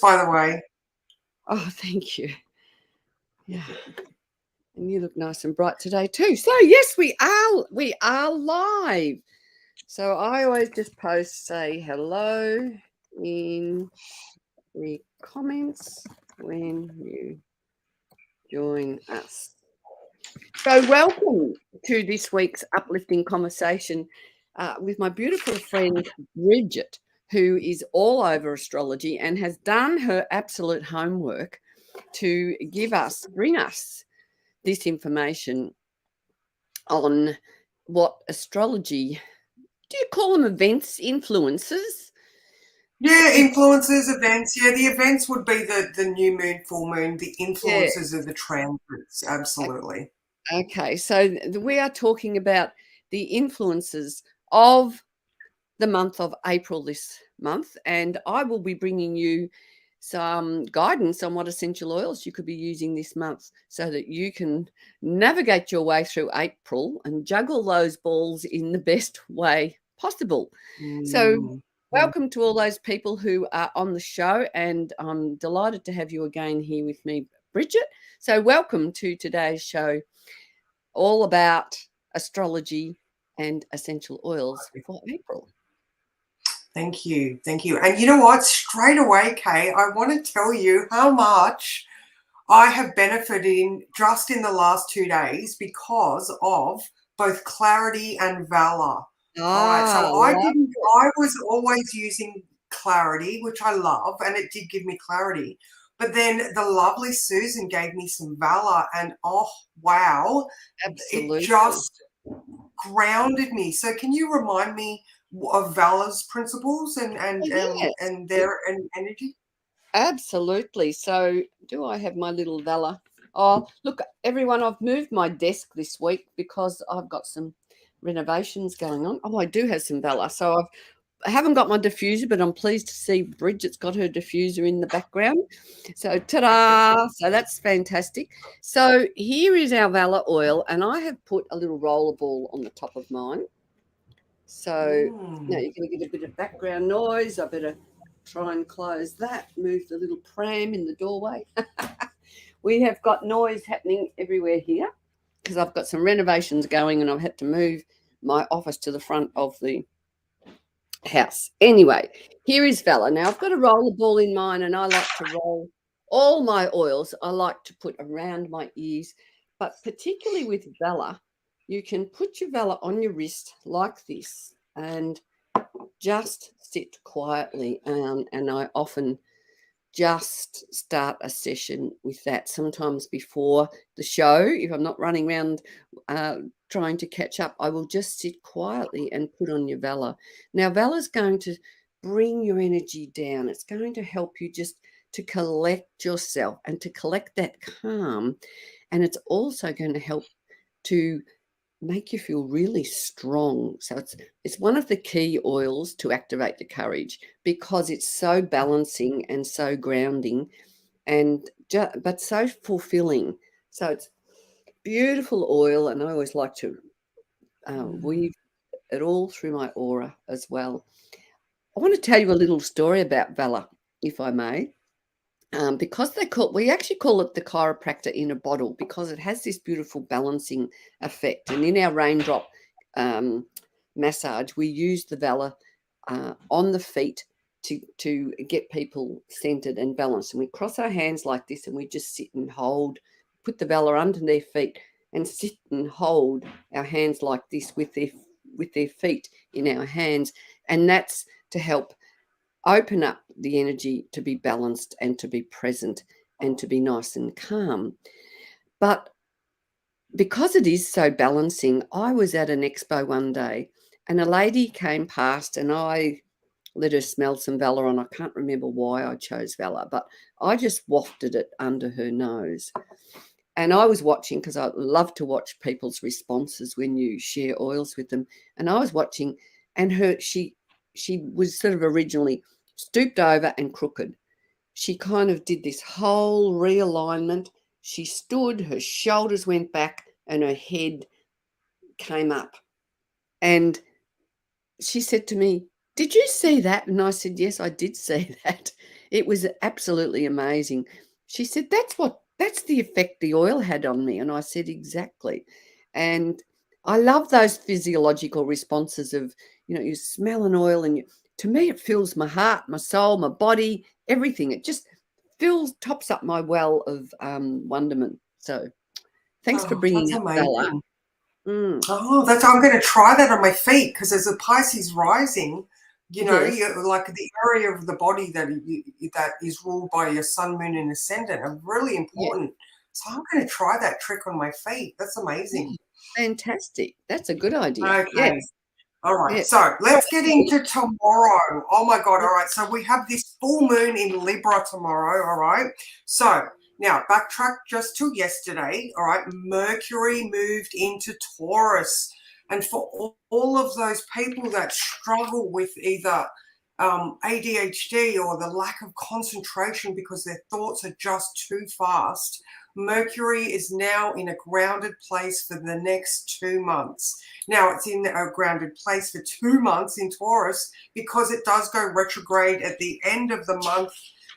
by the way. Oh, thank you. Yeah. And you look nice and bright today too. So yes, we are live. So I always just say hello in the comments when you join us. So welcome to this week's uplifting conversation with my beautiful friend Bridget, who is all over astrology and has done her absolute homework to bring us this information on what astrology, do you call them events, influences? Yeah, influences, events. Yeah, the events would be the new moon, full moon. The Yeah. influences are the transits. Absolutely. Okay, so we are talking about the influences of the month of April this month, and I will be bringing you some guidance on what essential oils you could be using this month so that you can navigate your way through April and juggle those balls in the best way possible. So, Mm. welcome to all those people who are on the show, and I'm delighted to have you again here with me, Bridget. So, welcome to today's show, all about astrology and essential oils for April. Thank you. Thank you. And you know what? Straight away, Kay, I want to tell you how much I have benefited just in the last 2 days because of both clarity and valor. All right. So Love it. I was always using clarity, which I love, and it did give me clarity. But then the lovely Susan gave me some valor, and oh, wow, it Absolutely. just grounded me. So can you remind me of valor's principles Yes, and their energy? absolutely. So, do I have my little Valor? Oh, look, everyone, I've moved my desk this week because I've got some renovations going on. Oh, I do have some Valor. So, I haven't got my diffuser, but I'm pleased to see Bridget's got her diffuser in the background. So, ta-da! So that's fantastic. So here is our Valor oil, and I have put a little roller ball on the top of mine. So now Mm. you're going to get a bit of background noise. I better try and close that. Move the little pram in the doorway. We have got noise happening everywhere here because I've got some renovations going, and I've had to move my office to the front of the house. Anyway, here is Valor. Now I've got a roller ball in mine, and I like to roll all my oils. I like to put around my ears, but particularly with Valor, you can put your Valor on your wrist like this and just sit quietly. And I often just start a session with that sometimes before the show. If I'm not running around trying to catch up, I will just sit quietly and put on your Valor. Now, Valor's going to bring your energy down. It's going to help you just to collect yourself and to collect that calm. And it's also going to help to make you feel really strong. So it's one of the key oils to activate the courage because it's so balancing and so grounding and but so fulfilling. So it's beautiful oil, and I always like to weave it all through my aura as well. I want to tell you a little story about Valor, if I may. Because we actually call it the chiropractor in a bottle because it has this beautiful balancing effect. And in our raindrop um, massage, we use the Valor on the feet to get people centered and balanced. And we cross our hands like this, and we just sit and hold, put the Valor under their feet, and sit and hold our hands like this with their feet in our hands, and that's to help open up the energy to be balanced and to be present and to be nice and calm. But because it is so balancing, I was at an expo one day and a lady came past and I let her smell some Valor on. I can't remember why I chose Valor, but I just wafted it under her nose. And I was watching because I love to watch people's responses when you share oils with them. And I was watching, and she was sort of originally stooped over and crooked. She kind of did this whole realignment. She stood, her shoulders went back, and her head came up. And she said to me, "Did you see that?" And I said, "Yes, I did see that." It was absolutely amazing. She said, that's the effect the oil had on me. And I said, exactly. And I love those physiological responses of, you smell an oil and to me, it fills my heart, my soul, my body, everything. It just tops up my well of wonderment. So thanks for Oh, bringing that's up Bella. amazing. Mm, Oh, I'm going to try that on my feet because as a Pisces rising, yes. you like the area of the body that is ruled by your sun, moon, and ascendant are really Yeah. important. So I'm going to try that trick on my feet. That's Yeah. amazing. Fantastic. That's a good idea. Okay. Yes. All right, Yes. so let's get into tomorrow. Oh my God, all right, so we have this full moon in Libra tomorrow, all right? So now backtrack just to yesterday, all right? Mercury moved into Taurus. And for all of those people that struggle with either ADHD or the lack of concentration because their thoughts are just too fast, Mercury is now in a grounded place for the next 2 months. Now it's in a grounded place for 2 months in Taurus because it does go retrograde at the end of the month,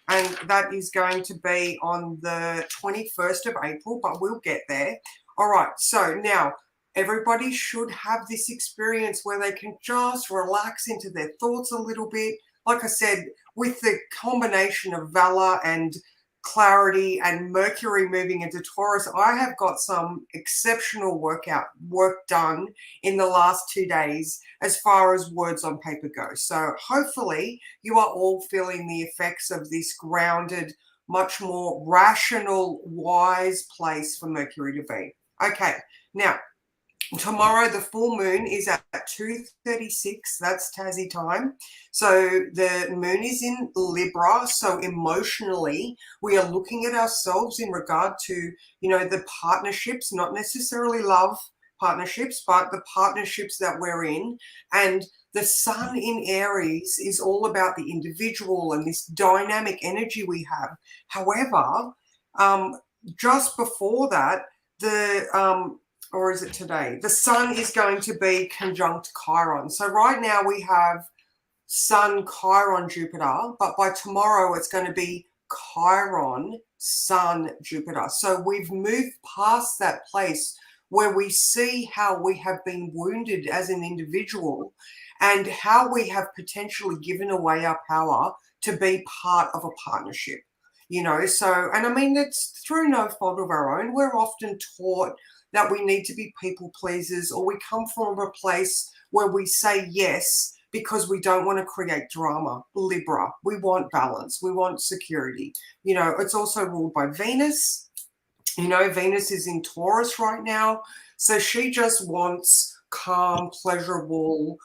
and that is going to be on the 21st of April, but we'll get there. All right, so now everybody should have this experience where they can just relax into their thoughts a little bit. Like I said, with the combination of valor and clarity and Mercury moving into Taurus, I have got some exceptional work done in the last 2 days as far as words on paper go. So hopefully you are all feeling the effects of this grounded, much more rational, wise place for Mercury to be. Okay, now tomorrow the full moon is at 2:36. That's Tassie time. So the moon is in Libra. So emotionally, we are looking at ourselves in regard to, the partnerships, not necessarily love partnerships, but the partnerships that we're in. And the sun in Aries is all about the individual and this dynamic energy we have. However, just before that, or is it today? The sun is going to be conjunct Chiron. So right now we have Sun, Chiron, Jupiter, but by tomorrow it's going to be Chiron, Sun, Jupiter. So we've moved past that place where we see how we have been wounded as an individual and how we have potentially given away our power to be part of a partnership. So, and I mean, it's through no fault of our own. We're often taught that we need to be people pleasers, or we come from a place where we say yes because we don't want to create drama. Libra, we want balance, we want security. It's also ruled by Venus. Venus is in Taurus right now, so she just wants calm, pleasurable,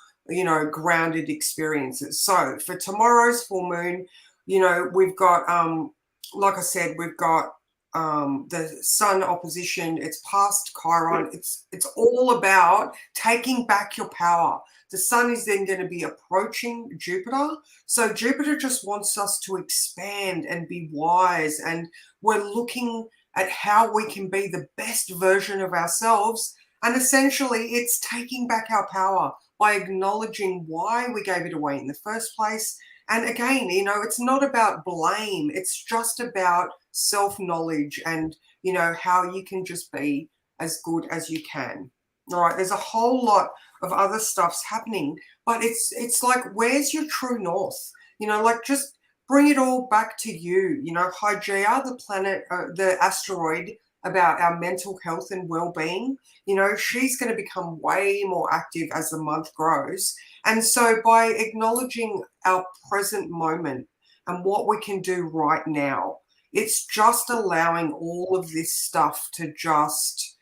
grounded experiences. So for tomorrow's full moon, we've got like I said, we've got the sun opposition. It's past Chiron. It's all about taking back your power. The sun is then going to be approaching Jupiter. So Jupiter just wants us to expand and be wise. And we're looking at how we can be the best version of ourselves. And essentially, it's taking back our power by acknowledging why we gave it away in the first place. And again, it's not about blame. It's just about self-knowledge and, how you can just be as good as you can. All right, there's a whole lot of other stuff's happening, but it's like, where's your true north? Like just bring it all back to you. Hygeia, the planet, the asteroid about our mental health and well-being, she's going to become way more active as the month grows. And so by acknowledging our present moment and what we can do right now, it's just allowing all of this stuff to just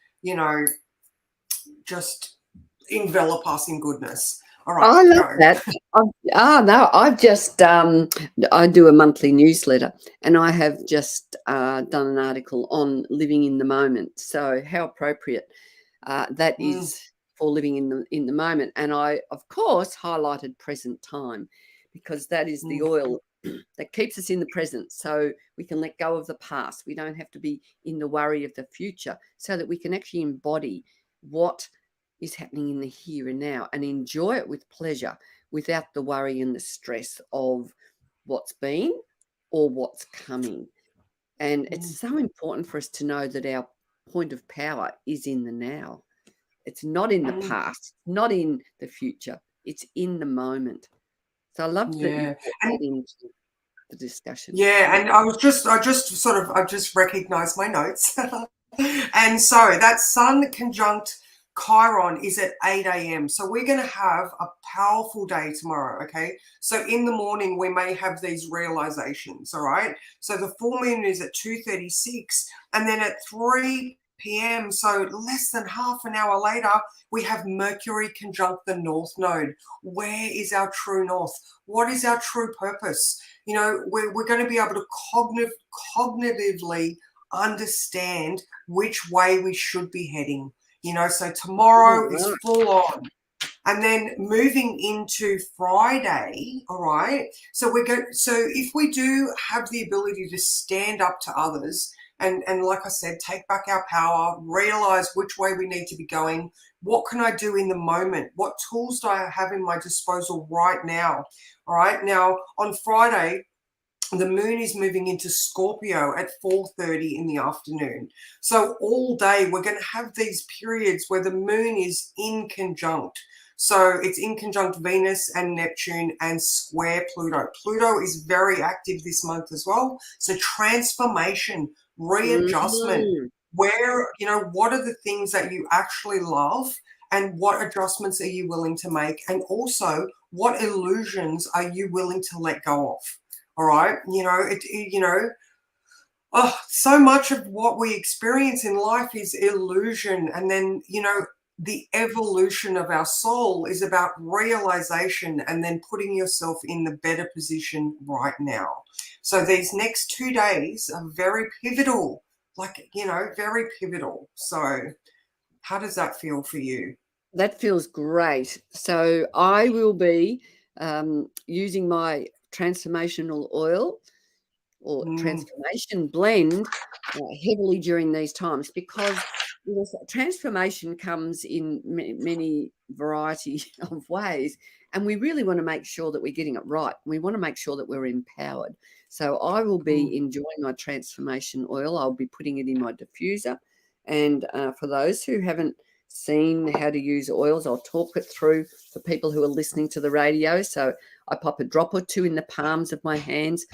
envelop us in goodness. All right, I love go. that. No, I've just I do a monthly newsletter, and I have just done an article on living in the moment. So how appropriate that is for living in the moment. And I, of course, highlighted present time because that is the oil that keeps us in the present, so we can let go of the past. We don't have to be in the worry of the future, so that we can actually embody what is happening in the here and now and enjoy it with pleasure without the worry and the stress of what's been or what's coming. And it's so important for us to know that our point of power is in the now. It's not in the past, not in the future. It's in the moment. So I love that you brought that into the discussion. Yeah, and I just recognized my notes. And so that Sun conjunct Chiron is at 8 a.m. So we're going to have a powerful day tomorrow, okay? So in the morning, we may have these realizations, all right? So the full moon is at 2:36, and then at 3 p.m., so less than half an hour later, we have Mercury conjunct the North Node. Where is our true north? What is our true purpose? You know, we're going to be able to cognitively understand which way we should be heading. You know, so tomorrow is full on. And then moving into Friday, all right. So if we do have the ability to stand up to others and like I said, take back our power, realize which way we need to be going. What can I do in the moment? What tools do I have in my disposal right now? All right. Now on Friday, the moon is moving into Scorpio at 4:30 in the afternoon. So all day we're going to have these periods where the moon is in conjunct. So it's in conjunct Venus and Neptune and square Pluto. Pluto is very active this month as well. So transformation, readjustment, where, you know, what are the things that you actually love and what adjustments are you willing to make? And also, what illusions are you willing to let go of? All right. So much of what we experience in life is illusion. And then, the evolution of our soul is about realization and then putting yourself in the better position right now. So these next 2 days are very pivotal, very pivotal. So how does that feel for you? That feels great. So I will be using my transformational oil or transformation blend heavily during these times, because transformation comes in many variety of ways, and we really want to make sure that we're getting it right. We want to make sure that we're empowered. So I will be enjoying my transformation oil. I'll be putting it in my diffuser, and for those who haven't seen how to use oils, I'll talk it through for people who are listening to the radio. So I pop a drop or two in the palms of my hands.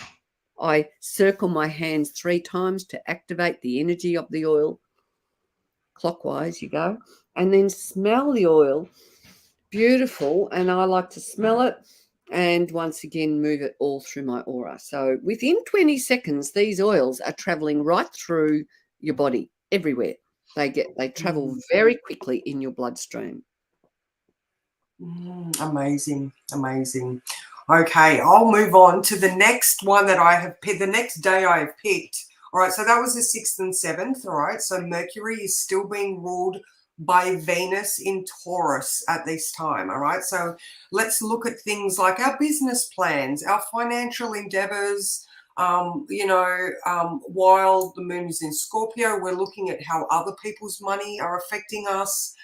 I circle my hands 3 times to activate the energy of the oil. Clockwise you go. And then smell the oil. Beautiful. And I like to smell it. And once again, move it all through my aura. So within 20 seconds, these oils are traveling right through your body, everywhere. They travel very quickly in your bloodstream. Amazing. Okay, I'll move on to the next one that I have picked, the next day I have picked. All right, so that was the 6th and 7th. All right, so Mercury is still being ruled by Venus in Taurus at this time. All right, so let's look at things like our business plans, our financial endeavors. While the moon is in Scorpio, we're looking at how other people's money are affecting us.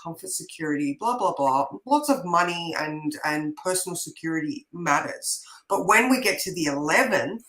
Comfort, security, blah, blah, blah. Lots of money and personal security matters. But when we get to the 11th,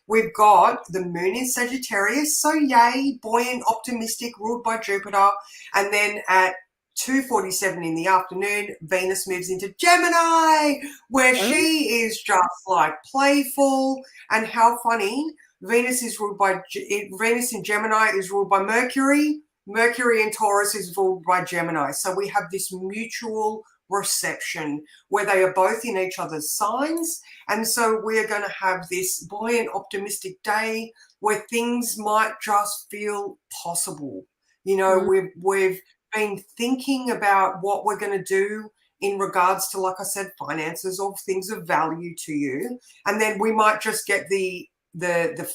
we've got the moon in Sagittarius. So yay, buoyant, optimistic, ruled by Jupiter. And then at 2:47 in the afternoon, Venus moves into Gemini, where she is just like playful. And how funny, Venus in Gemini is ruled by Mercury. Mercury in Taurus is ruled by Gemini. So we have this mutual reception where they are both in each other's signs. And so we're going to have this buoyant, optimistic day where things might just feel possible. We've been thinking about what we're going to do in regards to, like I said, finances or things of value to you. And then we might just get the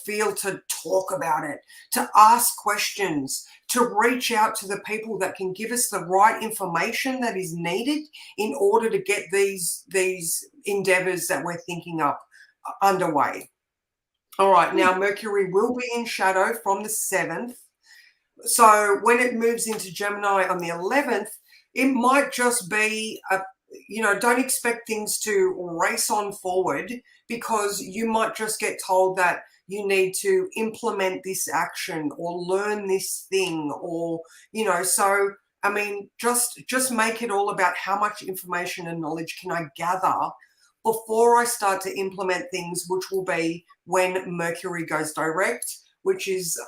feel to talk about it, to ask questions, to reach out to the people that can give us the right information that is needed in order to get these endeavors that we're thinking up underway. All right, now Mercury will be in shadow from the 7th. So when it moves into Gemini on the 11th, it might just be don't expect things to race on forward, because you might just get told that you need to implement this action or learn this thing, or, so, I mean, just make it all about how much information and knowledge can I gather before I start to implement things, which will be when Mercury goes direct, which is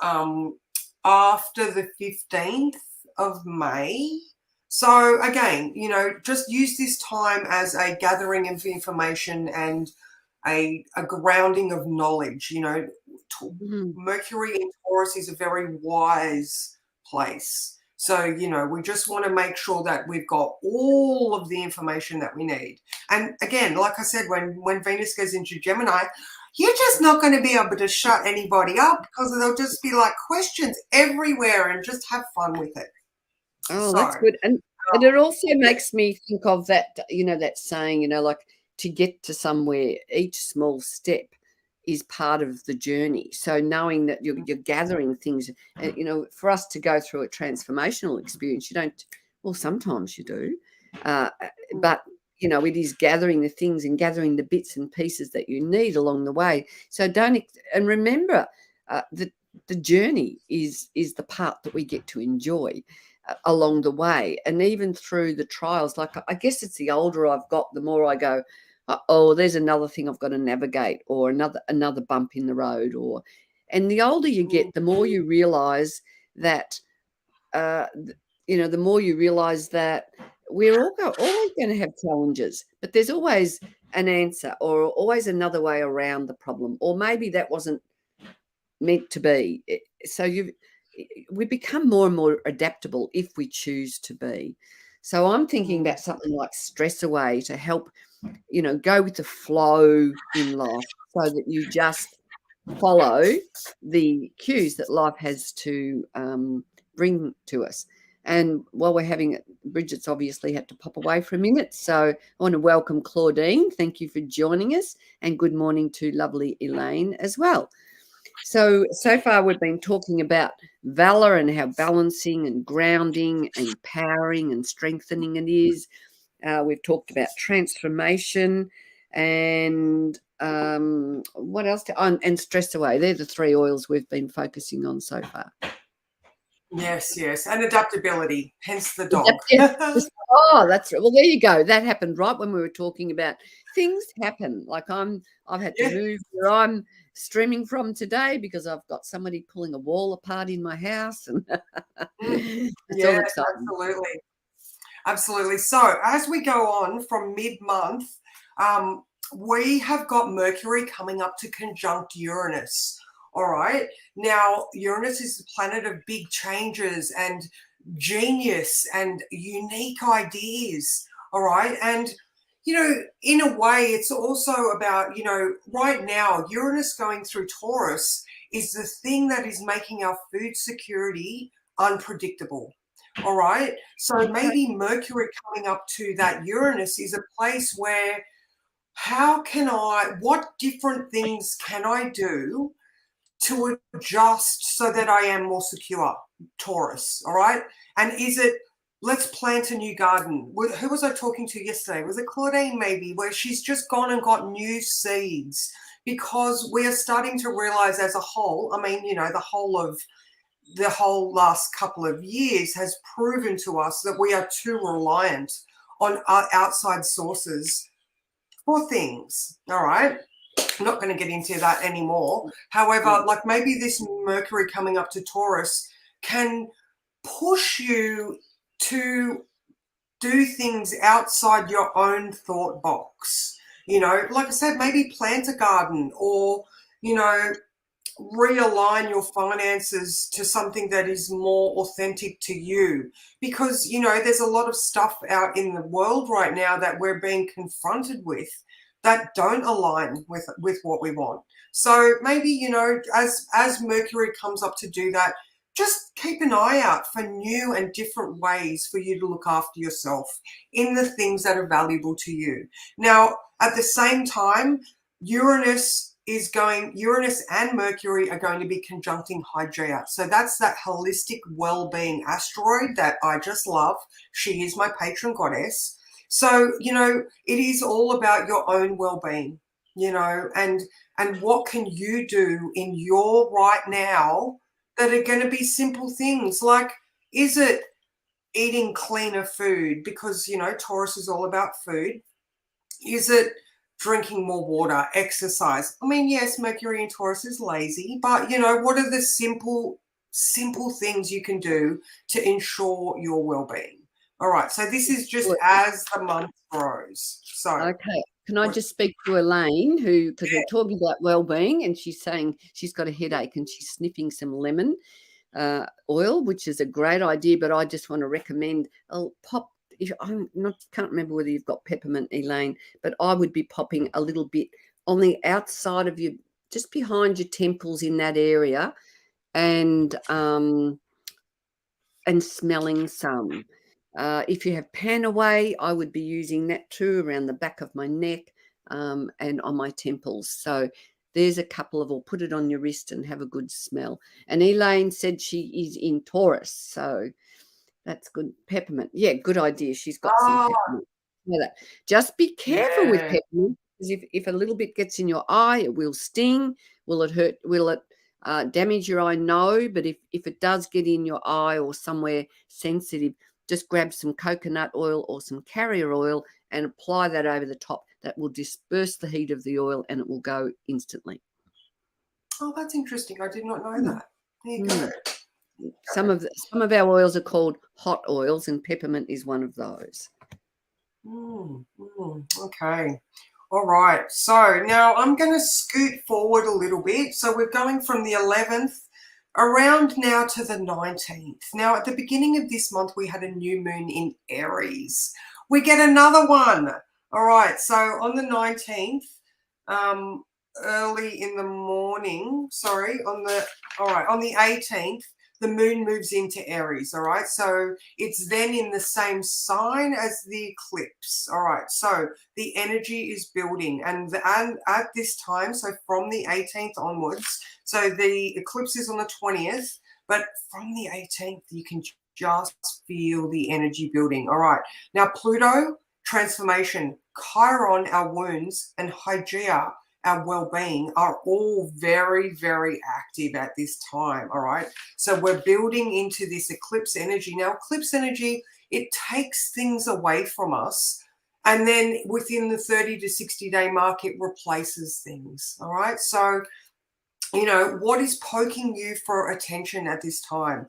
after the 15th of May. So again, just use this time as a gathering of information and a grounding of knowledge. Mercury in Taurus is a very wise place. So, we just want to make sure that we've got all of the information that we need. And again, like I said, when Venus goes into Gemini, you're just not going to be able to shut anybody up, because there'll just be like questions everywhere, and just have fun with it. Oh, that's good. And it also makes me think of that, that saying, like, to get to somewhere, each small step is part of the journey. So knowing that you're gathering things, and, for us to go through a transformational experience, you don't, well, sometimes you do, but, it is gathering the things and gathering the bits and pieces that you need along the way. So and remember that the journey is the part that we get to enjoy along the way. And even through the trials, like, I guess it's the older I've got, the more I go, oh, there's another thing I've got to navigate, or another bump in the road, and the older you get, the more you realize that, the more you realize that we're always going to have challenges, but there's always an answer, or always another way around the problem, or maybe that wasn't meant to be. So we become more and more adaptable if we choose to be. So I'm thinking about something like Stress Away to help, go with the flow in life, so that you just follow the cues that life has to bring to us. And while we're having it, Bridget's obviously had to pop away for a minute. So I want to welcome Claudine. Thank you for joining us. And good morning to lovely Elaine as well. So far we've been talking about valor and how balancing and grounding and empowering and strengthening it is. We've talked about transformation and what else? And Stress Away. They're the three oils we've been focusing on so far. Yes, and adaptability, hence the dog. Oh, that's right. Well, there you go. That happened right when we were talking about things happen. Like I've had to move where I'm streaming from today because I've got somebody pulling a wall apart in my house, and it's all exciting. Absolutely. So as we go on from mid-month, we have got Mercury coming up to conjunct Uranus. All right. Now, Uranus is the planet of big changes and genius and unique ideas. All right. And, in a way, it's also about, right now, Uranus going through Taurus is the thing that is making our food security unpredictable. All right. So maybe Mercury coming up to that Uranus is a place where what different things can I do to adjust so that I am more secure, Taurus, all right? And is it, let's plant a new garden. Who was I talking to yesterday? Was it Claudine maybe, where she's just gone and got new seeds, because we are starting to realize as a whole, I mean, the whole last couple of years has proven to us that we are too reliant on our outside sources for things, all right? I'm not going to get into that anymore. However, like maybe this Mercury coming up to Taurus can push you to do things outside your own thought box. Like I said, maybe plant a garden, or, realign your finances to something that is more authentic to you, because there's a lot of stuff out in the world right now that we're being confronted with that don't align with what we want. So maybe as Mercury comes up to do that, just keep an eye out for new and different ways for you to look after yourself in the things that are valuable to you. Now, at the same time, Uranus and Mercury are going to be conjuncting Hydrea. So that's that holistic well-being asteroid that I just love. She is my patron goddess. So, it is all about your own well-being, and what can you do in your right now that are going to be simple things like, is it eating cleaner food? Because, Taurus is all about food. Is it drinking more water, exercise? I mean, yes, Mercury in Taurus is lazy, but, what are the simple things you can do to ensure your well-being? All right, so this is just as the month grows. So, okay. Can I just speak to Elaine, because we're talking about well-being, and she's saying she's got a headache and she's sniffing some lemon oil, which is a great idea, but I just want to recommend can't remember whether you've got peppermint, Elaine, but I would be popping a little bit on the outside of you, just behind your temples in that area, and smelling some. If you have Panaway, I would be using that too around the back of my neck and on my temples. So there's a couple of, or put it on your wrist and have a good smell. And Elaine said she is in Taurus, so that's good. Peppermint. Yeah, good idea. She's got some peppermint. Just be careful with peppermint, because if a little bit gets in your eye, it will sting. Will it hurt? Will it damage your eye? No, but if it does get in your eye or somewhere sensitive, just grab some coconut oil or some carrier oil and apply that over the top. That will disperse the heat of the oil and it will go instantly. Oh, that's interesting. I did not know that. There you go. Some of our oils are called hot oils, and peppermint is one of those. Okay. All right. So now I'm going to scoot forward a little bit. So we're going from the 11th around now to the 19th. Now, at the beginning of this month, we had a new moon in Aries. We get another one. All right. So on the 19th, early in the morning, on the 18th, the moon moves into Aries, all right? So it's then in the same sign as the eclipse, all right? So the energy is building, and at this time, so from the 18th onwards, so the eclipse is on the 20th, but from the 18th, you can just feel the energy building, all right? Now, Pluto, transformation, Chiron, our wounds, and Hygeia, our well-being, are all very, very active at this time, all right? So we're building into this eclipse energy. Now, eclipse energy, it takes things away from us, and then within the 30 to 60-day mark, it replaces things, all right? So, what is poking you for attention at this time?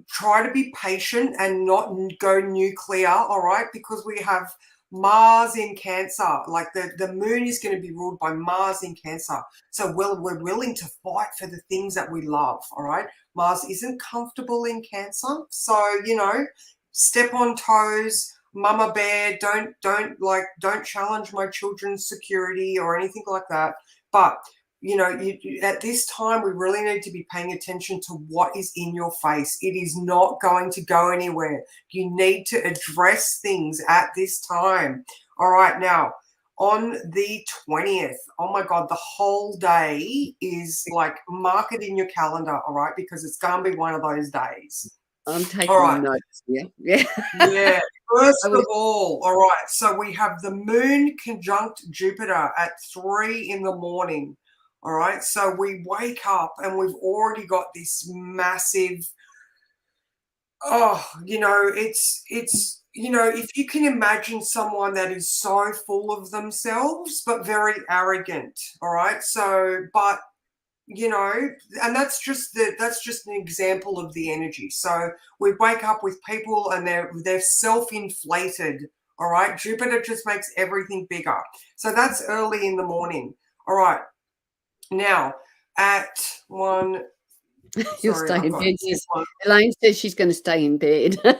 Try to be patient and not go nuclear, all right? Because we have Mars in Cancer. Like the moon is going to be ruled by Mars in Cancer. So we're willing to fight for the things that we love, all right? Mars isn't comfortable in Cancer. So, step on toes, mama bear, don't challenge my children's security or anything like that. But at this time, we really need to be paying attention to what is in your face. It is not going to go anywhere. You need to address things at this time. All right, now, on the 20th, oh my God, the whole day is like, mark it in your calendar, all right, because it's going to be one of those days. I'm taking notes. Yeah. First of all right, so we have the moon conjunct Jupiter at 3 in the morning. All right, so we wake up and we've already got this massive, it's if you can imagine someone that is so full of themselves but very arrogant, all right, so but and that's just an example of the energy. So we wake up with people and they're self-inflated, all right. Jupiter just makes everything bigger. So that's early in the morning. All right. Now, at 1... You'll stay in bed. Yes. Elaine says she's going to stay in bed. I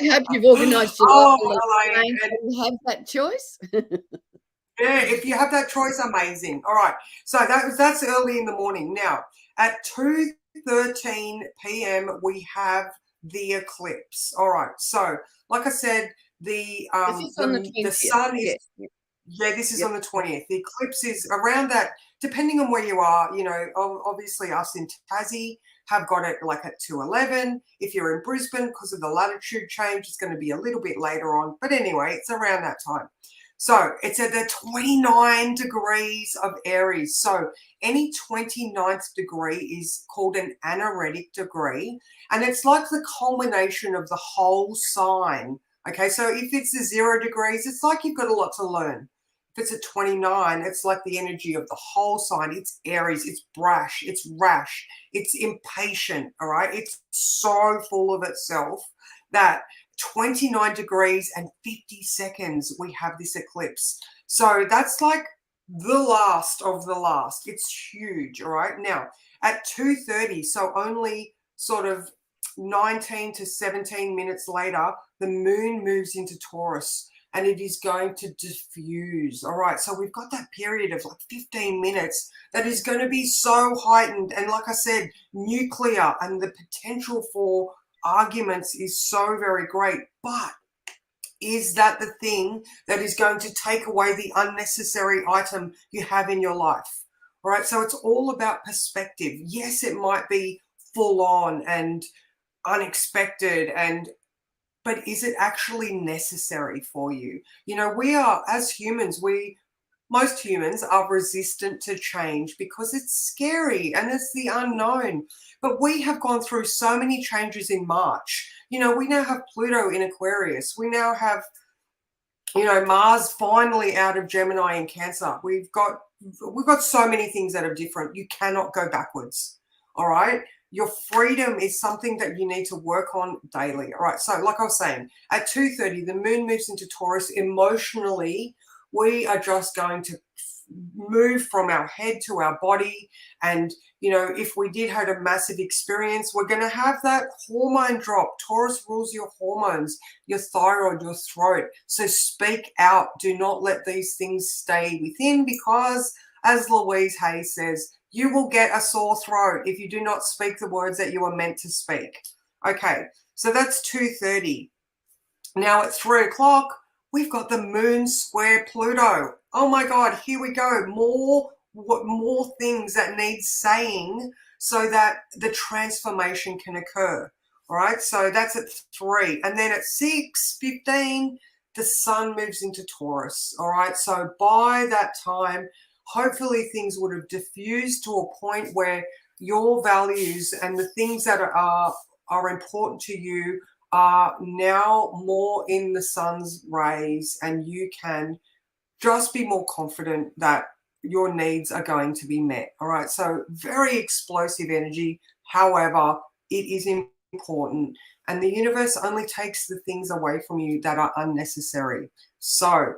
hope you've organised your life, Elaine, to have that choice. Yeah, if you have that choice, amazing. All right, so that's early in the morning. Now, at 2:13 p.m., we have the eclipse. All right, so like I said, the sun is... Yeah, this is on the 20th. The eclipse is around that, depending on where you are, obviously us in Tassie have got it like at 2:11. If you're in Brisbane, because of the latitude change, it's going to be a little bit later on. But anyway, it's around that time. So it's at the 29 degrees of Aries. So any 29th degree is called an anaretic degree. And it's like the culmination of the whole sign. Okay, so if it's the 0 degrees, it's like you've got a lot to learn. If it's a 29, it's like the energy of the whole sign. It's Aries, it's brash, it's rash, it's impatient, all right? It's so full of itself that 29 degrees and 50 seconds we have this eclipse. So that's like the last of the last. It's huge, all right? Now, at 2:30, so only sort of 19 to 17 minutes later, the moon moves into Taurus and it is going to diffuse. All right, so we've got that period of like 15 minutes that is going to be so heightened. And like I said, nuclear, and the potential for arguments is so very great. But is that the thing that is going to take away the unnecessary item you have in your life? All right, so it's all about perspective. Yes, it might be full on and unexpected, but is it actually necessary for you? You know, we are, as humans, most humans are resistant to change because it's scary and it's the unknown. But we have gone through so many changes in March. You know, we now have Pluto in Aquarius. We now have, you know, Mars finally out of Gemini and Cancer. We've got so many things that are different. You cannot go backwards. All right. Your freedom is something that you need to work on daily. All right. So like I was saying, at 2:30, the moon moves into Taurus. Emotionally, we are just going to move from our head to our body. And, you know, if we did have a massive experience, we're going to have that hormone drop. Taurus rules your hormones, your thyroid, your throat. So speak out. Do not let these things stay within, because, as Louise Hay says, you will get a sore throat if you do not speak the words that you are meant to speak. Okay, so that's 2:30. Now at 3 o'clock, we've got the moon square Pluto. Oh my God, here we go. More things that need saying so that the transformation can occur. All right, so that's at 3. And then at 6:15, the sun moves into Taurus. All right, so by that time, hopefully things would have diffused to a point where your values and the things that are important to you are now more in the sun's rays, and you can just be more confident that your needs are going to be met. All right, so very explosive energy. However, it is important, and the universe only takes the things away from you that are unnecessary. So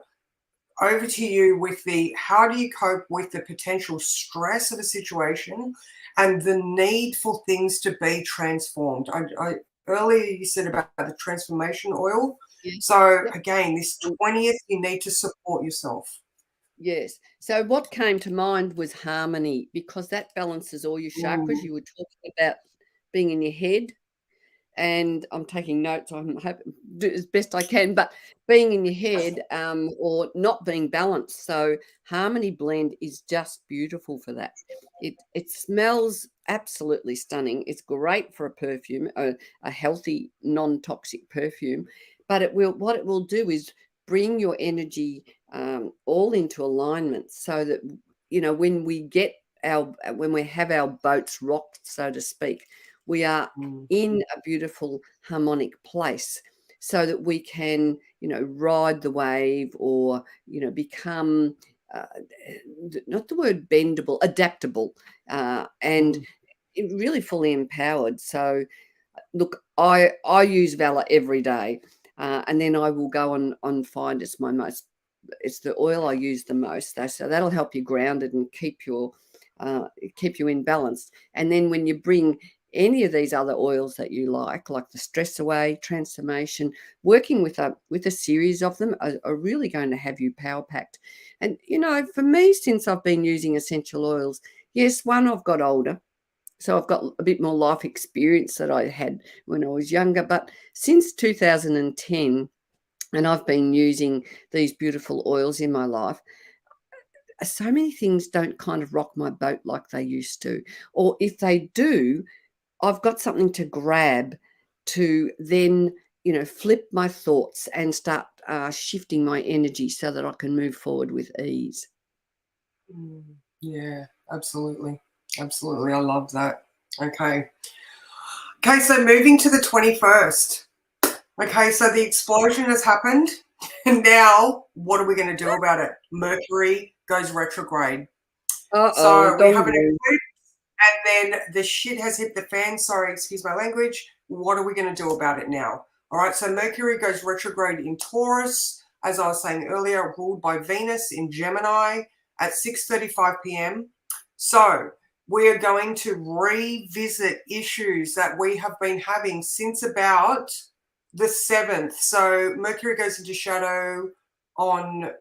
over to you with how do you cope with the potential stress of a situation and the need for things to be transformed. Earlier you said about the transformation oil. Yeah. So again, this 20th, you need to support yourself. Yes. So what came to mind was harmony, because that balances all your chakras. You were talking about being in your head, and I'm taking notes. I'm hoping do as best I can, but being in your head or not being balanced. So harmony blend is just beautiful for that. It smells absolutely stunning. It's great for a perfume, a healthy, non-toxic perfume. But what it will do is bring your energy all into alignment, so that, you know, when we have our boats rocked, so to speak, we are in a beautiful harmonic place, so that we can, you know, ride the wave, or, you know, become not the word bendable, adaptable, and really fully empowered. So look, I use Valor every day, and then I will go on find it's the oil I use the most, so that'll help you grounded and keep you in balance. And then when you bring any of these other oils that you like the Stress Away, Transformation, working with a series of them are really going to have you power packed. And, you know, for me, since I've been using essential oils, yes, one, I've got older, so I've got a bit more life experience that I had when I was younger. But since 2010, and I've been using these beautiful oils in my life, so many things don't kind of rock my boat like they used to. Or if they do, I've got something to grab to then, flip my thoughts and start shifting my energy so that I can move forward with ease. Yeah, absolutely. Absolutely. I love that. Okay. Okay, so moving to the 21st. Okay, so the explosion has happened. And now what are we going to do about it? Mercury goes retrograde. Uh-oh, So we have an dong. eclipse and then the shit has hit the fan. Sorry, excuse my language. What are we going to do about it now? All right, so Mercury goes retrograde in Taurus, as I was saying earlier, ruled by Venus in Gemini at 6:35 p.m. So we are going to revisit issues that we have been having since about the 7th. So Mercury goes into shadow on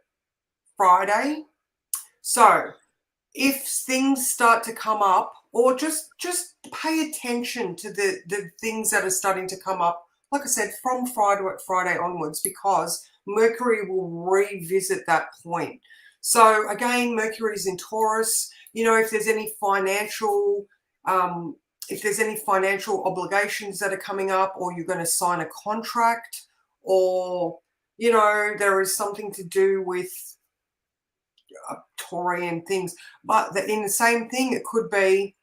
Friday. So if things start to come up, or just pay attention to the things that are starting to come up, like I said, from Friday onwards, because Mercury will revisit that point. So again, Mercury is in Taurus. If there's any financial obligations that are coming up, or you're going to sign a contract, or there is something to do with Taurian things, but in the same thing, it could be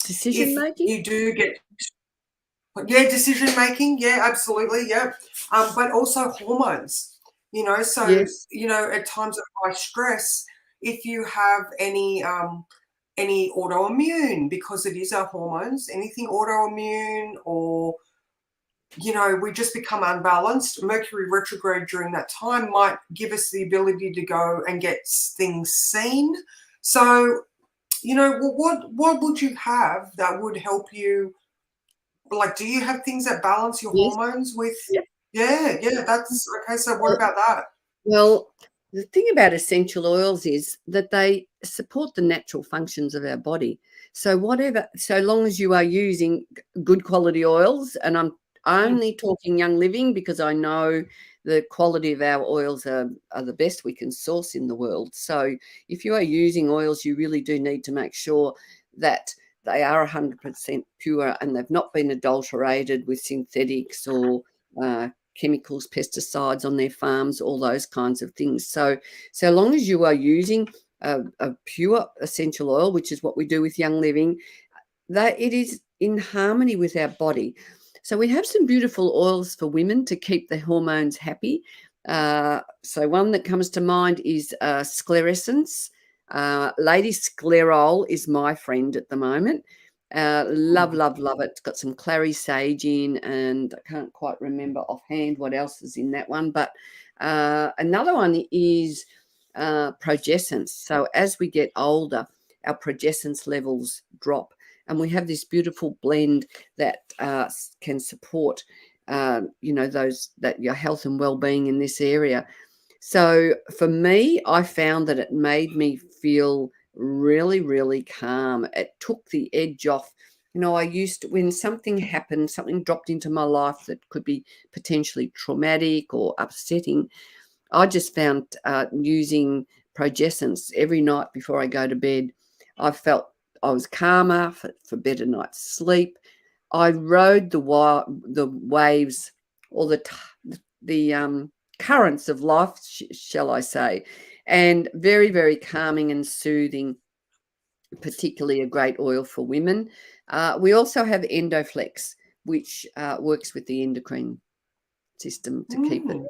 Decision if making? you do get, decision making, absolutely, but also hormones, so Yes. at times of high stress, if you have any autoimmune, because it is our hormones, anything autoimmune, or we just become unbalanced. Mercury retrograde during that time might give us the ability to go and get things seen. So, what would you have that would help you? Like, do you have things that balance your Yes. hormones with? Yep. Yeah, that's okay. So, what about that? Well, the thing about essential oils is that they support the natural functions of our body. So so long as you are using good quality oils, and I'm Mm, only talking Young Living because I know the quality of our oils are the best we can source in the world. So if you are using oils, you really do need to make sure that they are 100% pure and they've not been adulterated with synthetics or chemicals, pesticides on their farms, all those kinds of things. So long as you are using a pure essential oil, which is what we do with Young Living, that it is in harmony with our body. So we have some beautiful oils for women to keep the hormones happy. So one that comes to mind is sclerescence. Lady Sclerol is my friend at the moment. Love, mm, love, love it. It's got some clary sage in, and I can't quite remember offhand what else is in that one. But another one is progescence. So as we get older, our progescence levels drop, and we have this beautiful blend that can support, your health and well-being in this area. So for me, I found that it made me feel really, really calm. It took the edge off. I used to, when something happened, something dropped into my life that could be potentially traumatic or upsetting, I just found using progescence every night before I go to bed, I felt I was calmer for better night's sleep. I rode the waves, or the currents of life, shall I say, and very, very calming and soothing. Particularly a great oil for women. We also have Endoflex, which works with the endocrine system to keep it mm.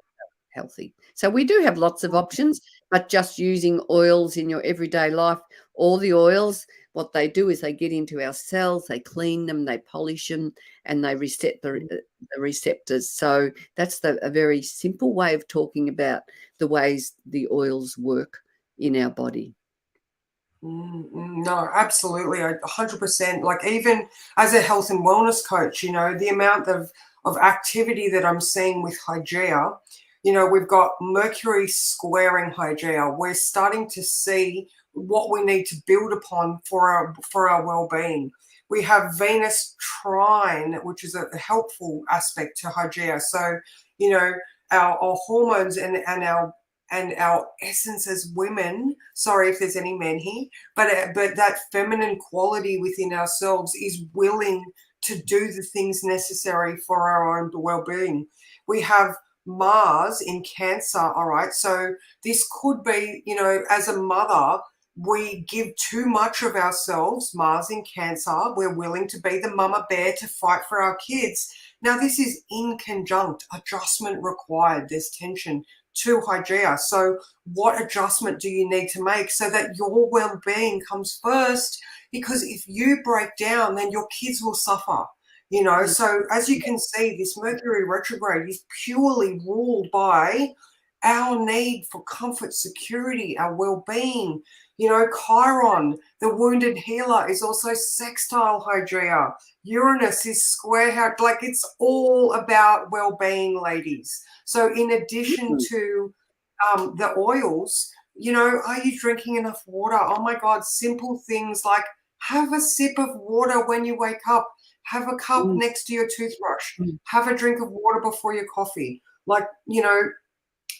healthy. So we do have lots of options, but just using oils in your everyday life, all the oils, what they do is they get into our cells, they clean them, they polish them, and they reset the receptors. So that's a very simple way of talking about the ways the oils work in our body. No, absolutely, 100%. Like, even as a health and wellness coach, the amount of activity that I'm seeing with Hygieia, we've got Mercury squaring Hygieia. We're starting to see what we need to build upon for our well-being. We have Venus trine, which is a helpful aspect to Hygieia. So, our hormones and our essence as women, sorry if there's any men here, but that feminine quality within ourselves is willing to do the things necessary for our own well-being. We have Mars in Cancer, all right? So this could be, you know, as a mother, we give too much of ourselves. Mars in Cancer, we're willing to be the mama bear to fight for our kids. Now, this is in conjunct, adjustment required. There's tension to Hygieia. So what adjustment do you need to make so that your well-being comes first? Because if you break down, then your kids will suffer. You know, so as you can see, this Mercury retrograde is purely ruled by our need for comfort, security, our well-being. You know, Chiron, the wounded healer, is also sextile Hygieia. Uranus is square, like it's all about well-being, ladies. So in addition to the oils, you know, are you drinking enough water? Oh my God, simple things like have a sip of water when you wake up. Have a cup next to your toothbrush. Have a drink of water before your coffee. Like, you know,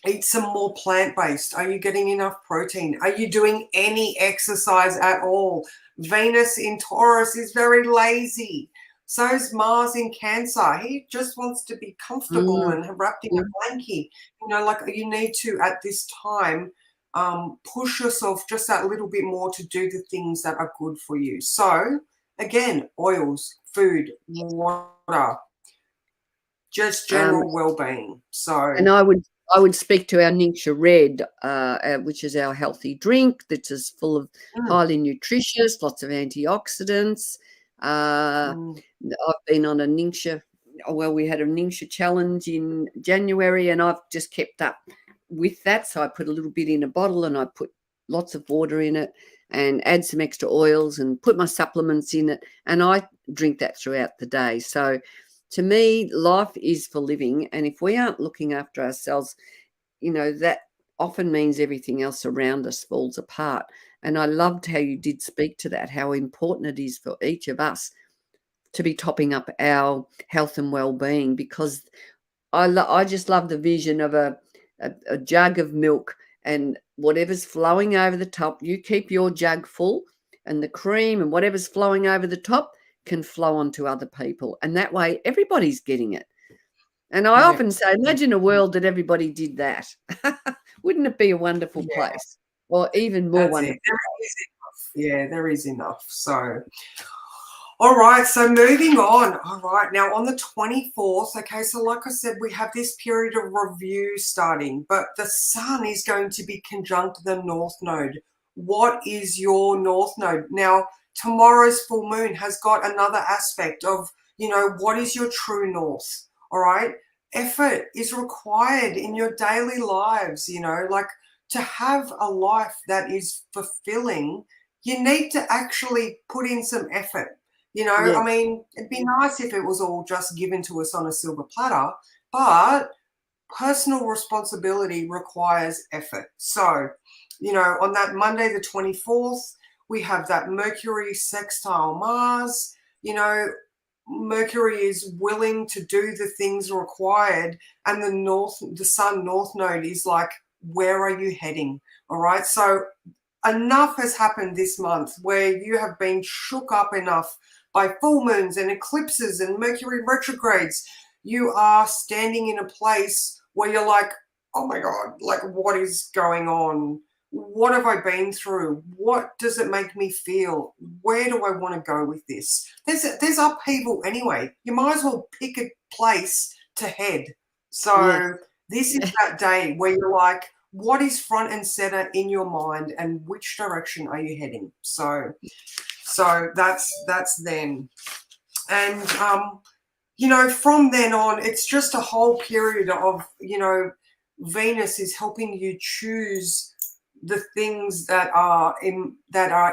eat some more plant-based. Are you getting enough protein? Are you doing any exercise at all? Venus in Taurus is very lazy. So is Mars in Cancer. He just wants to be comfortable and wrapped in a blankie. You know, like you need to, at this time, push yourself just that little bit more to do the things that are good for you. So, again, oils, food, water, just general well-being. So, and I would speak to our Ningxia Red, which is our healthy drink that is full of highly nutritious, lots of antioxidants. I've been on a Ningxia. Well, we had a Ningxia challenge in January, and I've just kept up with that. So I put a little bit in a bottle, and I put lots of water in it, and add some extra oils, and put my supplements in it, and I drink that throughout the day. So to me, life is for living, and if we aren't looking after ourselves, you know, that often means everything else around us falls apart. And I loved how you did speak to that, how important it is for each of us to be topping up our health and well-being, because I just love the vision of a jug of milk, and whatever's flowing over the top, you keep your jug full, and the cream and whatever's flowing over the top can flow onto other people. And that way everybody's getting it. And I often say, imagine a world that everybody did that. Wouldn't it be a wonderful place? Or even more wonderful. There is enough. So, all right. So moving on. All right. Now on the 24th, okay. So like I said, we have this period of review starting, but the sun is going to be conjunct the North Node. What is your North Node? Now, tomorrow's full moon has got another aspect of, you know, what is your true North? All right. Effort is required in your daily lives, you know, like to have a life that is fulfilling, you need to actually put in some effort. You know, I mean, it'd be nice if it was all just given to us on a silver platter, but personal responsibility requires effort. So, you know, on that Monday, the 24th, we have that Mercury sextile Mars. You know, Mercury is willing to do the things required, and the sun North Node is like, where are you heading? All right. So enough has happened this month where you have been shook up enough by full moons and eclipses and Mercury retrogrades. You are standing in a place where you're like, oh my God, like what is going on? What have I been through? What does it make me feel? Where do I want to go with this? There's upheaval anyway. You might as well pick a place to head. So this is that day where you're like, what is front and center in your mind and which direction are you heading? So that's then. And, you know, from then on, it's just a whole period of, you know, Venus is helping you choose the things that are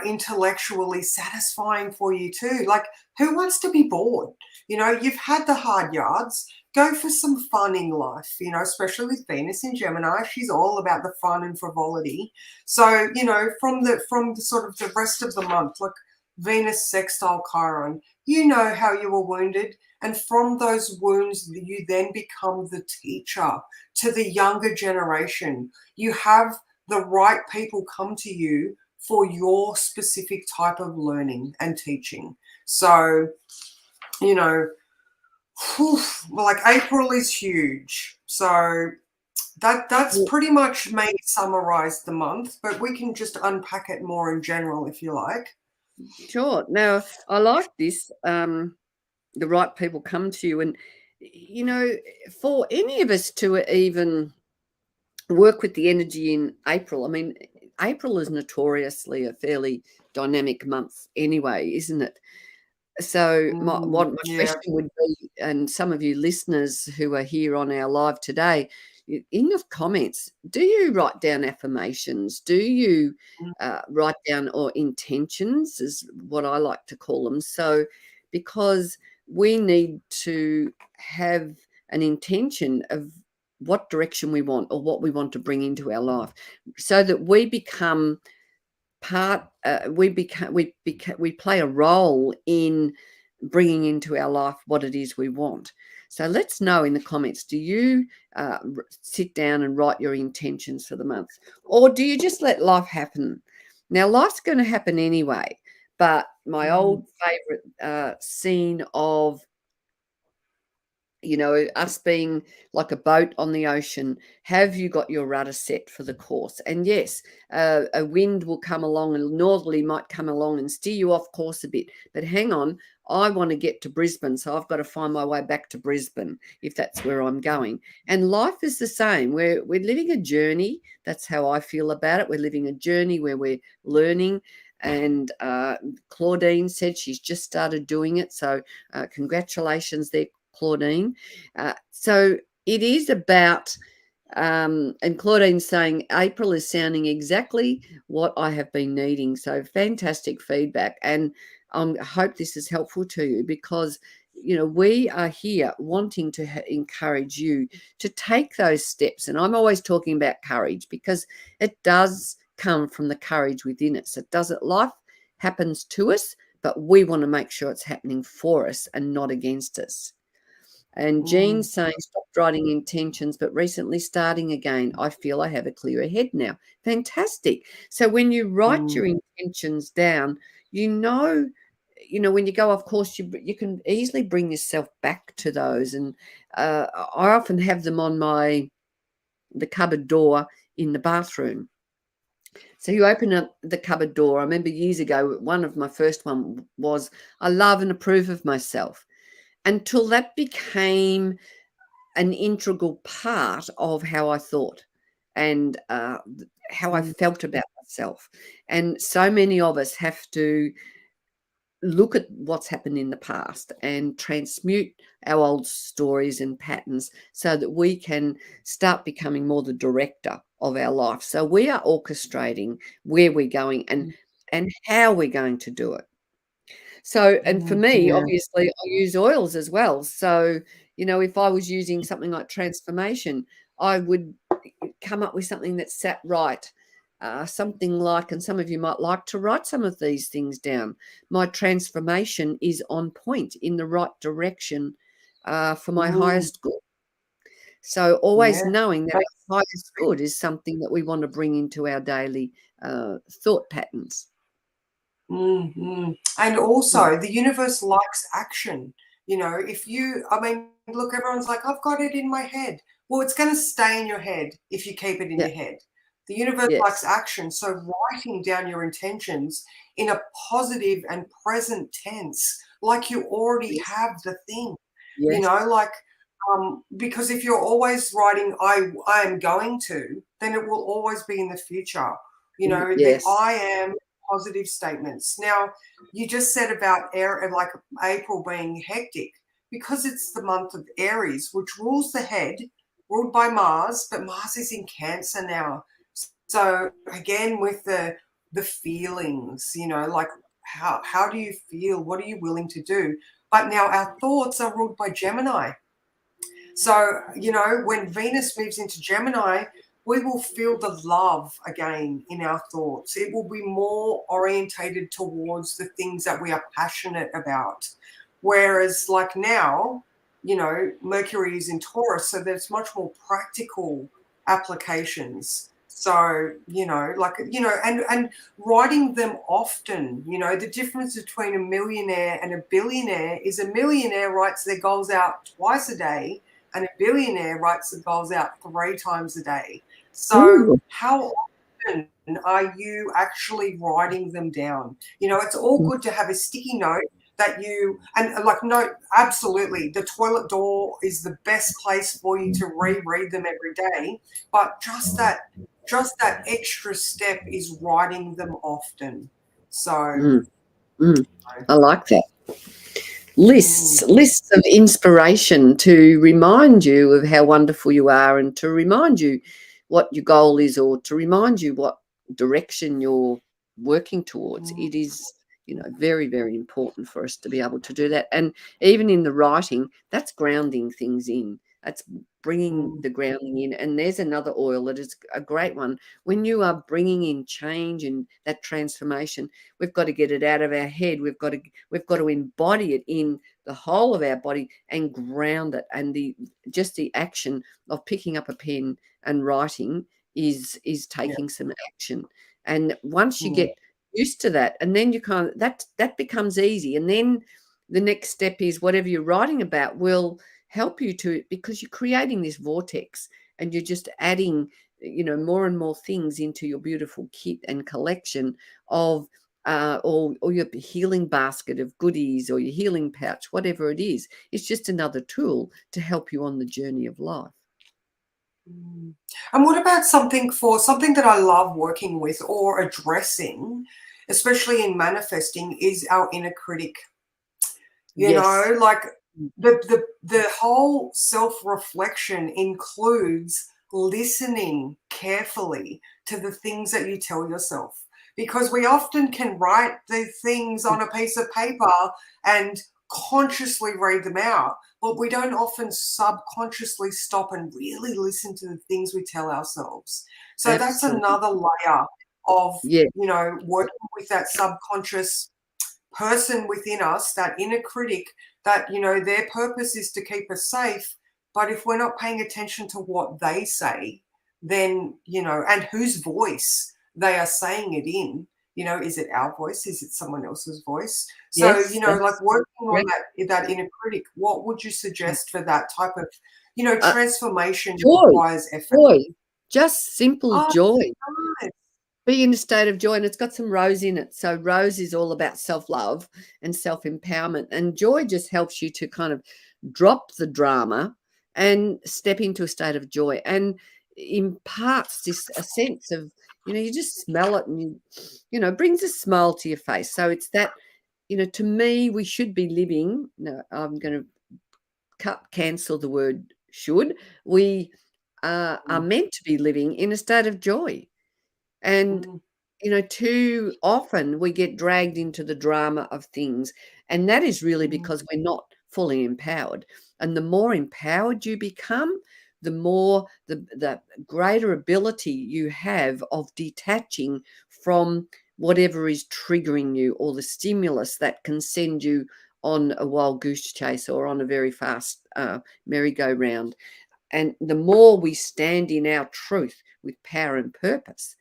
intellectually satisfying for you too. Like, who wants to be bored? You know, you've had the hard yards. Go for some fun in life, you know, especially with Venus in Gemini. She's all about the fun and frivolity. So, you know, from the sort of the rest of the month, like Venus sextile Chiron, you know how you were wounded. And from those wounds, you then become the teacher to the younger generation. You have the right people come to you for your specific type of learning and teaching. So you know, like April is huge. So that's pretty much may summarize the month, but we can just unpack it more in general if you like. Sure. Now, I like this. The right people come to you, and for any of us to even work with the energy in April. I mean, April is notoriously a fairly dynamic month anyway, isn't it? So my Yeah. question would be, and some of you listeners who are here on our live today, in the comments, do you write down affirmations? Do you write down or intentions, is what I like to call them? So, because we need to have an intention of what direction we want or what we want to bring into our life, so that we become we play a role in bringing into our life what it is we want. So let's know in the comments, do you sit down and write your intentions for the month, or do you just let life happen? Now, life's going to happen anyway, but my old favorite scene of us being like a boat on the ocean. Have you got your rudder set for the course? And yes, a wind will come along, and northerly might come along and steer you off course a bit. But hang on, I want to get to Brisbane, so I've got to find my way back to Brisbane if that's where I'm going. And life is the same. We're living a journey. That's how I feel about it. We're living a journey where we're learning. And Claudine said she's just started doing it. So congratulations there, Claudine. So it is about, and Claudine's saying April is sounding exactly what I have been needing. So fantastic feedback. And I hope this is helpful to you, because we are here wanting to encourage you to take those steps. And I'm always talking about courage, because it does come from the courage within us. Life happens to us, but we want to make sure it's happening for us and not against us. And Jean's saying, stopped writing intentions, but recently starting again. I feel I have a clearer head now. Fantastic. So when you write your intentions down, when you go off course, you can easily bring yourself back to those. And I often have them on the cupboard door in the bathroom. So you open up the cupboard door. I remember years ago, one of my first one was, I love and approve of myself, until that became an integral part of how I thought and how I felt about myself. And so many of us have to look at what's happened in the past and transmute our old stories and patterns, so that we can start becoming more the director of our life. So we are orchestrating where we're going and how we're going to do it. So, and for me, obviously, I use oils as well. So, if I was using something like transformation, I would come up with something that sat right. Something like, and some of you might like to write some of these things down. My transformation is on point, in the right direction for my highest good. So always knowing that our highest good is something that we want to bring into our daily thought patterns. And also, the universe likes action. Look, everyone's like, I've got it in my head. Well, it's going to stay in your head if you keep it in your head. The universe likes action. So writing down your intentions in a positive and present tense, like you already have the thing, because if you're always writing, I am going to, then it will always be in the future. The I am positive statements. Now, you just said about like April being hectic, because it's the month of Aries, which rules the head, ruled by Mars, but Mars is in Cancer now. So again, with the feelings, like how do you feel? What are you willing to do? But now our thoughts are ruled by Gemini. So, when Venus moves into Gemini, we will feel the love again in our thoughts. It will be more orientated towards the things that we are passionate about. Whereas like now, Mercury is in Taurus, so there's much more practical applications. So, and writing them often, the difference between a millionaire and a billionaire is a millionaire writes their goals out twice a day and a billionaire writes the goals out 3 times a day. So Ooh. how often are you actually writing them down? It's all good to have a sticky note that no, absolutely. The toilet door is the best place for you to reread them every day. But just that extra step is writing them often. So, I like that. mm, Lists of inspiration to remind you of how wonderful you are, and to remind you what your goal is, or to remind you what direction you're working towards. mm, It is, very, very important for us to be able to do that. And even in the writing, that's grounding things in. That's bringing mm, the grounding in. And there's another oil that is a great one. When you are bringing in change and that transformation, we've got to get it out of our head. We've got to embody it in the whole of our body and ground it. And the action of picking up a pen and writing is yeah, taking some action. And once you mm, get used to that, and then you kind of that becomes easy. And then the next step is whatever you're writing about will help you to, because you're creating this vortex, and you're just adding more and more things into your beautiful kit and collection of or your healing basket of goodies, or your healing pouch, whatever it is. It's just another tool to help you on the journey of life. mm. And what about something that I love working with or addressing, especially in manifesting, is our inner critic. Yes. Like the whole self-reflection includes listening carefully to the things that you tell yourself, because we often can write the things on a piece of paper and consciously read them out, but we don't often subconsciously stop and really listen to the things we tell ourselves. So that's Absolutely. another layer of Yeah. working with that subconscious person within us, that inner critic, that, their purpose is to keep us safe. But if we're not paying attention to what they say, then, and whose voice they are saying it in, is it our voice? Is it someone else's voice? So, Yes, like that's working on great. that inner critic, what would you suggest for that type of, Uh, transformation joy, requires effort? joy, just simple Oh, joy. nice. Be in a state of joy, and it's got some rose in it. So rose is all about self-love and self-empowerment, and joy just helps you to kind of drop the drama and step into a state of joy, and imparts this a sense of, you just smell it, and brings a smile to your face. So it's that, to me, we should be living. No, I'm going to cancel the word should. We are Mm, meant to be living in a state of joy. And, mm, too often we get dragged into the drama of things. And that is really mm, because we're not fully empowered. And the more empowered you become, the more the greater ability you have of detaching from whatever is triggering you, or the stimulus that can send you on a wild goose chase, or on a very fast merry-go-round. And the more we stand in our truth with power and purpose,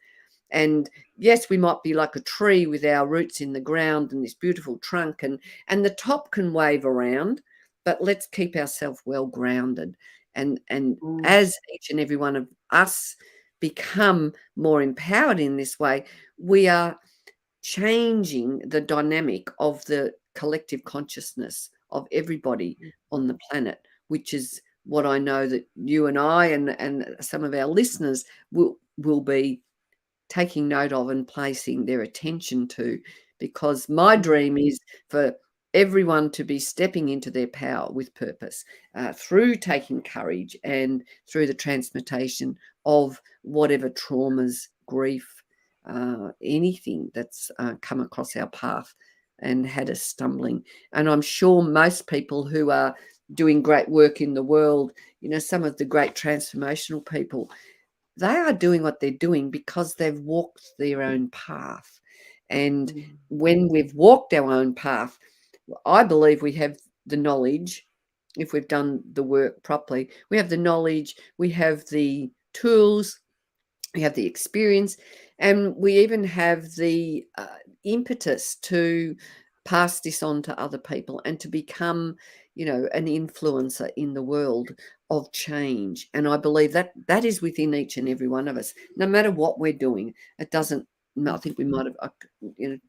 and yes, we might be like a tree with our roots in the ground and this beautiful trunk, and the top can wave around, but let's keep ourselves well grounded. And mm, as each and every one of us become more empowered in this way, we are changing the dynamic of the collective consciousness of everybody on the planet, which is what I know that you and I and some of our listeners will be taking note of and placing their attention to, because my mm, dream is for everyone to be stepping into their power with purpose, through taking courage and through the transmutation of whatever traumas, grief, anything that's come across our path and had us stumbling. And I'm sure most people who are doing great work in the world, some of the great transformational people, they are doing what they're doing because they've walked their own path. And mm, when we've walked our own path, I believe we have the knowledge. If we've done the work properly, we have the knowledge, we have the tools, we have the experience, and we even have the impetus to pass this on to other people and to become, an influencer in the world of change. And I believe that that is within each and every one of us, no matter what we're doing. It doesn't, I think we might have,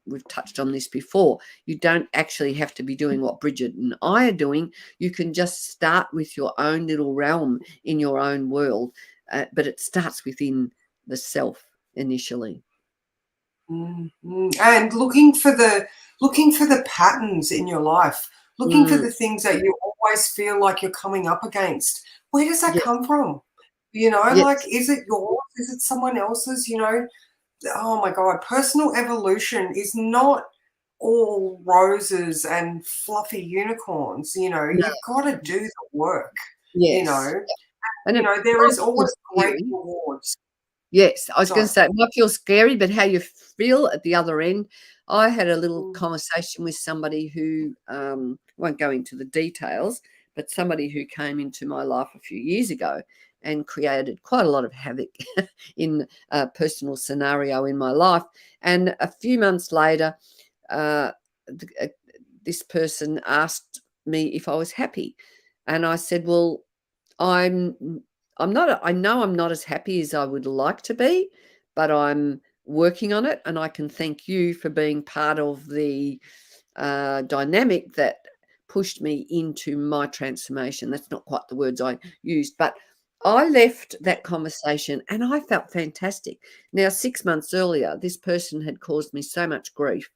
we've touched on this before. You don't actually have to be doing what Bridget and I are doing. You can just start with your own little realm in your own world, but it starts within the self initially. And looking for the patterns in your life, looking for the things that you always feel like you're coming up against. Where does that Yes, come from? Like, yes, is it yours? Is it someone else's? Oh my God, personal evolution is not all roses and fluffy unicorns. no, You've got to do the work. You yes. know, And it there might is feel always great scary. rewards. Yes, I was going to Sorry. say it might feel scary, but how you feel at the other end. I had a little Mm, conversation with somebody who won't go into the details, but somebody who came into my life a few years ago and created quite a lot of havoc in a personal scenario in my life. And a few months later, uh, this person asked me if I was happy, and I said, "Well, I'm I'm not I know I'm not as happy as I would like to be, but I'm working on it, and I can thank you for being part of the dynamic that pushed me into my transformation." That's not quite the words I used, but I left that conversation and I felt fantastic. Now, 6 months earlier, this person had caused me so much grief,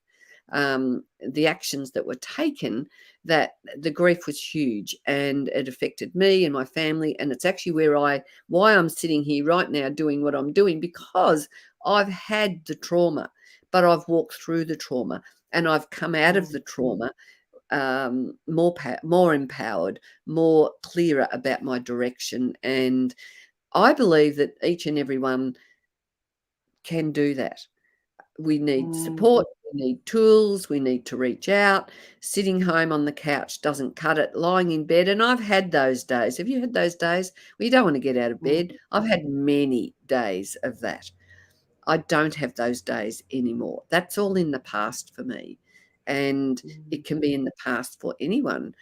the actions that were taken, that the grief was huge and it affected me and my family. And it's actually why I'm sitting here right now doing what I'm doing, because I've had the trauma, but I've walked through the trauma and I've come out of mm, the trauma more empowered, more clearer about my direction. And I believe that each and every one can do that. We need mm, support, we need tools, we need to reach out. Sitting home on the couch doesn't cut it. Lying in bed, and I've had those days. Have you had those days where you don't want to get out of mm, bed? I've had many days of that. I don't have those days anymore. That's all in the past for me. And mm, it can be in the past for anyone.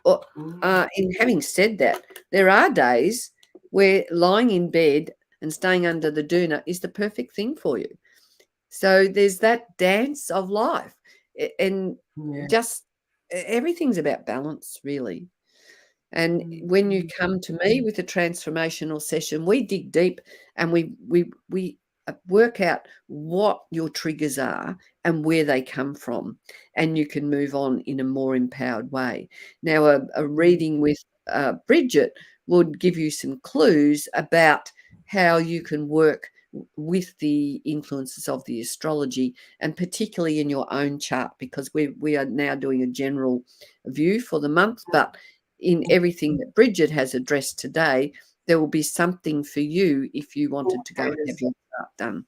Or, mm. in having said that, there are days where lying in bed and staying under the doona is the perfect thing for you. So there's that dance of life, and Yeah. just everything's about balance, really. And Mm, when you mm, come to me with a transformational session, we dig deep and we work out what your triggers are and where they come from, and you can move on in a more empowered way. Now, a mm. reading with Bridget would give you some clues about how you can work with the influences of the astrology, and particularly in your own chart, because we are now doing a general view for the month, but in everything that Bridget has addressed today, there will be something for you if you wanted to go and have your chart done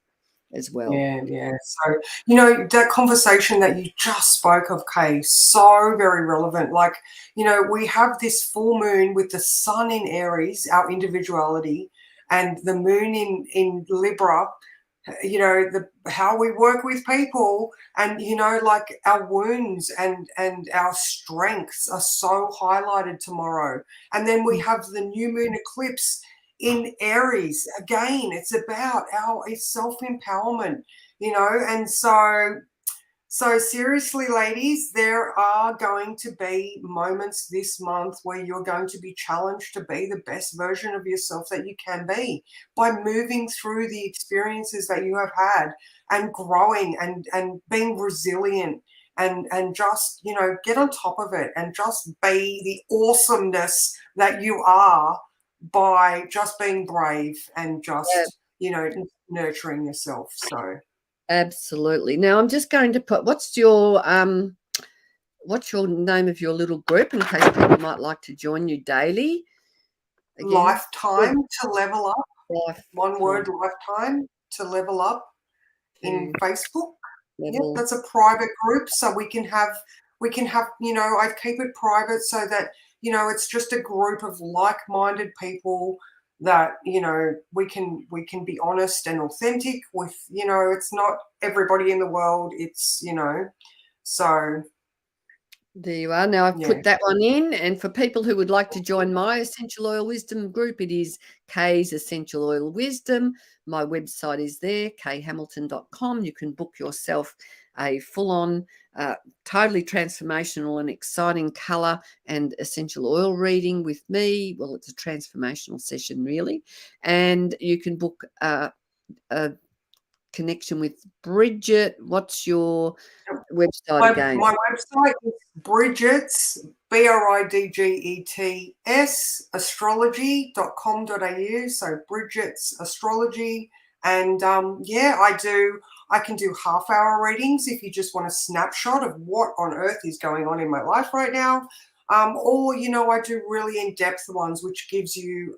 as well. Yeah, yeah. So, that conversation that you just spoke of, Kay, so very relevant. Like, we have this full moon with the sun in Aries, our individuality, and the moon in Libra, how we work with people, and like our wounds and our strengths are so highlighted tomorrow. And then we have the new moon eclipse in Aries. Again, it's self-empowerment, and so seriously, ladies, there are going to be moments this month where you're going to be challenged to be the best version of yourself that you can be, by moving through the experiences that you have had and growing and being resilient, and just, get on top of it and just be the awesomeness that you are, by just being brave and Yeah, just, nurturing yourself. So absolutely. Now I'm just going to put what's your name of your little group, in case people might like to join you daily again. lifetime to level up. One Lifetime word, lifetime to level up, in to Facebook. Yep, level. that's a private group, so we can have, I keep it private so that, it's just a group of like-minded people that, you know, we can be honest and authentic with, you know, it's not everybody in the world, it's, you know, so there you are. Now I've yeah. put that one in. And for people who would like to join my Essential Oil Wisdom group, it is Kay's Essential Oil Wisdom. My website is there, kayhamilton.com. You can book yourself a full-on, totally transformational and exciting colour and essential oil reading with me. Well, it's a transformational session, really. And you can book a connection with Bridget. What's your website again? My website is Bridget's, BRIDGETS, astrology.com.au. So Bridget's Astrology. And yeah, I can do half-hour readings if you just want a snapshot of what on earth is going on in my life right now. Or, you know, I do really in-depth ones, which gives you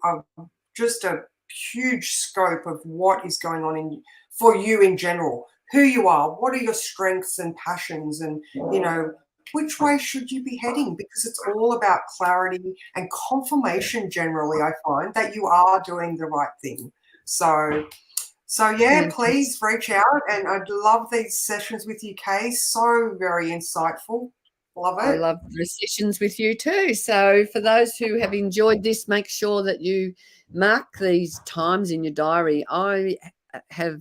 just a huge scope of what is going on for you in general. Who you are, what are your strengths and passions, and, you know, which way should you be heading? Because it's all about clarity and confirmation generally, I find, that you are doing the right thing. So yeah, please reach out, and I'd love these sessions with you, Kay. So very insightful. Love it. I love the sessions with you too. So for those who have enjoyed this, make sure that you mark these times in your diary. I have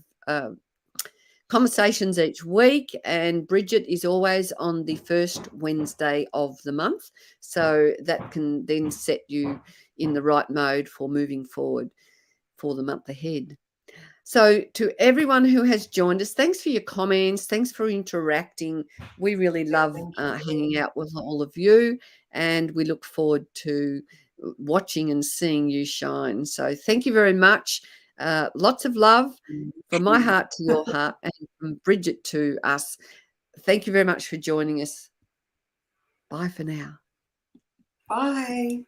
conversations each week, and Bridget is always on the first Wednesday of the month, so that can then set you in the right mode for moving forward for the month ahead. So to everyone who has joined us, thanks for your comments, thanks for interacting. We really love hanging out with all of you, and we look forward to watching and seeing you shine. So thank you very much. Lots of love from my heart to your heart, and from Bridget to us. Thank you very much for joining us. Bye for now. Bye.